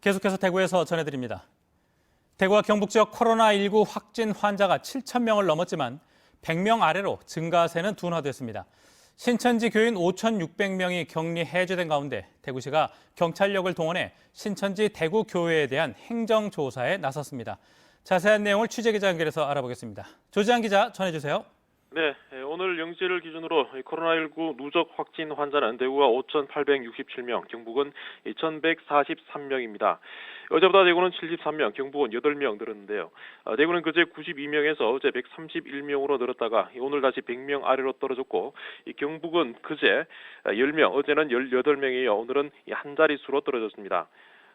계속해서 대구에서 전해드립니다. 대구와 경북 지역 코로나19 확진 환자가 7,000명을 넘었지만 100명 아래로 증가세는 둔화됐습니다. 신천지 교인 5,600명이 격리 해제된 가운데 대구시가 경찰력을 동원해 신천지 대구교회에 대한 행정조사에 나섰습니다. 자세한 내용을 취재기자 연결해서 알아보겠습니다. 조지한 기자 전해주세요. 네, 오늘 0시를 기준으로 코로나19 누적 확진 환자는 대구가 5,867명, 경북은 2,143명입니다. 어제보다 대구는 73명, 경북은 8명 늘었는데요. 대구는 그제 92명에서 어제 131명으로 늘었다가 오늘 다시 100명 아래로 떨어졌고, 경북은 그제 10명, 어제는 18명이에요. 오늘은 한 자릿수로 떨어졌습니다.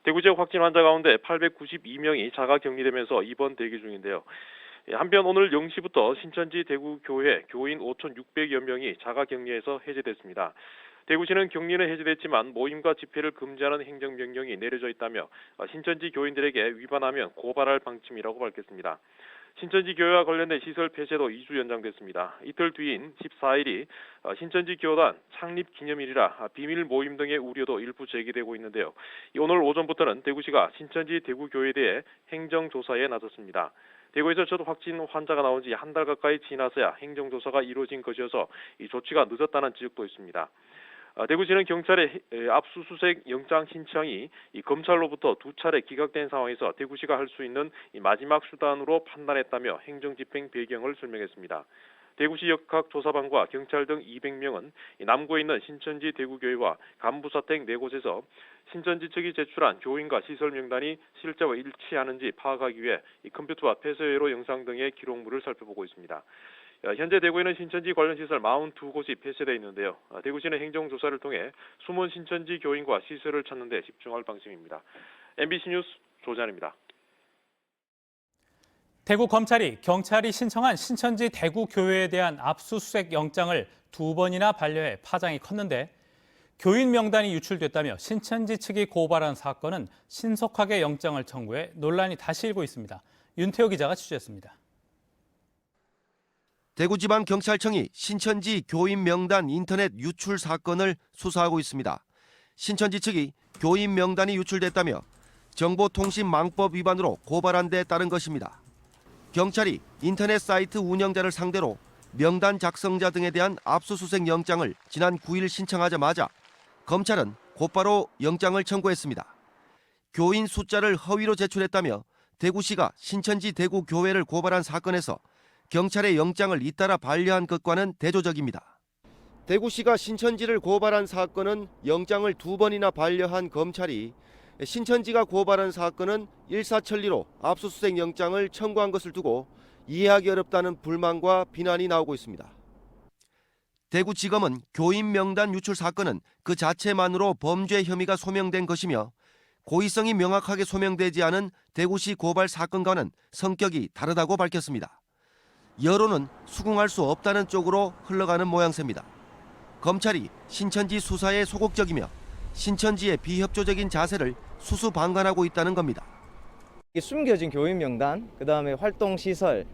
대구 지역 확진 환자 가운데 892명이 자가 격리되면서 입원 대기 중인데요. 한편 오늘 0시부터 신천지 대구교회 교인 5,600여 명이 자가격리에서 해제됐습니다. 대구시는 격리는 해제됐지만 모임과 집회를 금지하는 행정명령이 내려져 있다며 신천지 교인들에게 위반하면 고발할 방침이라고 밝혔습니다. 신천지 교회와 관련된 시설 폐쇄도 2주 연장됐습니다. 이틀 뒤인 14일이 신천지 교단 창립 기념일이라 비밀 모임 등의 우려도 일부 제기되고 있는데요. 오늘 오전부터는 대구시가 신천지 대구교회에 대해 행정조사에 나섰습니다. 대구에서 첫 확진 환자가 나온 지 한 달 가까이 지나서야 행정조사가 이루어진 것이어서 이 조치가 늦었다는 지적도 있습니다. 대구시는 경찰의 압수수색 영장 신청이 검찰로부터 2차례 기각된 상황에서 대구시가 할 수 있는 마지막 수단으로 판단했다며 행정집행 배경을 설명했습니다. 대구시 역학조사반과 경찰 등 200명은 남구에 있는 신천지 대구교회와 간부사택 4곳에서 신천지 측이 제출한 교인과 시설 명단이 실제와 일치하는지 파악하기 위해 컴퓨터와 폐쇄회로 영상 등의 기록물을 살펴보고 있습니다. 현재 대구에는 신천지 관련 시설 42곳이 폐쇄되어 있는데요. 대구시는 행정조사를 통해 숨은 신천지 교인과 시설을 찾는 데 집중할 방침입니다. MBC 뉴스 조재환입니다. 대구 검찰이 경찰이 신청한 신천지 대구교회에 대한 압수수색 영장을 2번이나 반려해 파장이 컸는데 교인 명단이 유출됐다며 신천지 측이 고발한 사건은 신속하게 영장을 청구해 논란이 다시 일고 있습니다. 윤태호 기자가 취재했습니다. 대구지방경찰청이 신천지 교인 명단 인터넷 유출 사건을 수사하고 있습니다. 신천지 측이 교인 명단이 유출됐다며 정보통신망법 위반으로 고발한 데 따른 것입니다. 경찰이 인터넷 사이트 운영자를 상대로 명단 작성자 등에 대한 압수수색 영장을 지난 9일 신청하자마자 검찰은 곧바로 영장을 청구했습니다. 교인 숫자를 허위로 제출했다며 대구시가 신천지 대구교회를 고발한 사건에서 경찰의 영장을 잇따라 반려한 것과는 대조적입니다. 대구시가 신천지를 고발한 사건은 영장을 2번이나 반려한 검찰이 신천지가 고발한 사건은 일사천리로 압수수색 영장을 청구한 것을 두고 이해하기 어렵다는 불만과 비난이 나오고 있습니다. 대구지검은 교인 명단 유출 사건은 그 자체만으로 범죄 혐의가 소명된 것이며 고의성이 명확하게 소명되지 않은 대구시 고발 사건과는 성격이 다르다고 밝혔습니다. 여론은 수긍할 수 없다는 쪽으로 흘러가는 모양새입니다. 검찰이 신천지 수사에 소극적이며 신천지의 비협조적인 자세를 수수방관하고 있다는 겁니다. 숨겨진 교인 명단, 그다음에 활동 시설,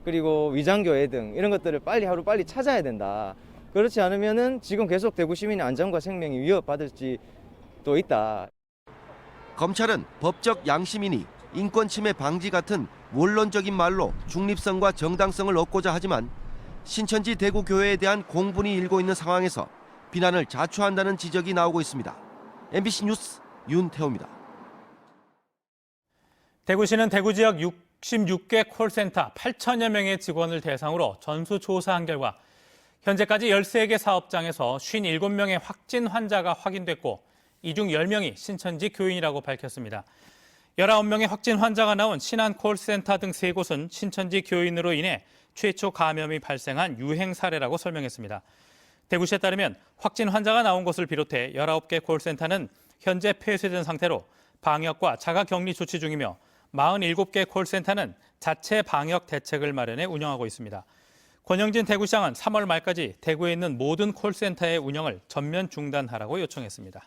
그리고 위장교회 등 이런 것들을 하루빨리 찾아야 된다. 그렇지 않으면은 지금 계속 대구 시민의 안전과 생명이 위협받을지도 있다. 검찰은 법적 양심이니 인권 침해 방지 같은 원론적인 말로 중립성과 정당성을 얻고자 하지만 신천지 대구교회에 대한 공분이 일고 있는 상황에서 비난을 자초한다는 지적이 나오고 있습니다. MBC 뉴스 윤태호입니다. 대구시는 대구 지역 66개 콜센터 8천여 명의 직원을 대상으로 전수조사한 결과 현재까지 13개 사업장에서 57명의 확진 환자가 확인됐고 이 중 10명이 신천지 교인이라고 밝혔습니다. 19명의 확진 환자가 나온 신안 콜센터 등 3곳은 신천지 교인으로 인해 최초 감염이 발생한 유행 사례라고 설명했습니다. 대구시에 따르면 확진 환자가 나온 곳을 비롯해 19개 콜센터는 현재 폐쇄된 상태로 방역과 자가격리 조치 중이며 47개 콜센터는 자체 방역 대책을 마련해 운영하고 있습니다. 권영진 대구시장은 3월 말까지 대구에 있는 모든 콜센터의 운영을 전면 중단하라고 요청했습니다.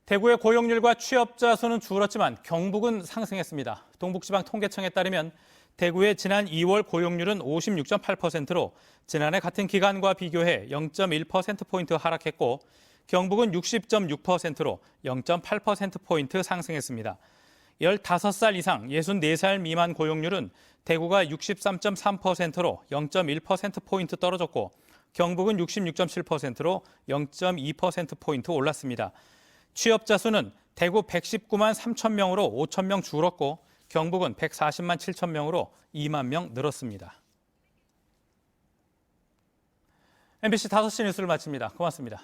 대구의 고용률과 취업자 수는 줄었지만 경북은 상승했습니다. 동북지방통계청에 따르면 대구의 지난 2월 고용률은 56.8%로 지난해 같은 기간과 비교해 0.1%포인트 하락했고 경북은 60.6%로 0.8%포인트 상승했습니다. 15살 이상 64살 미만 고용률은 대구가 63.3%로 0.1%포인트 떨어졌고 경북은 66.7%로 0.2%포인트 올랐습니다. 취업자 수는 대구 119만 3천 명으로 5천 명 줄었고 경북은 140만 7천 명으로 2만 명 늘었습니다. MBC 5시 뉴스를 마칩니다. 고맙습니다.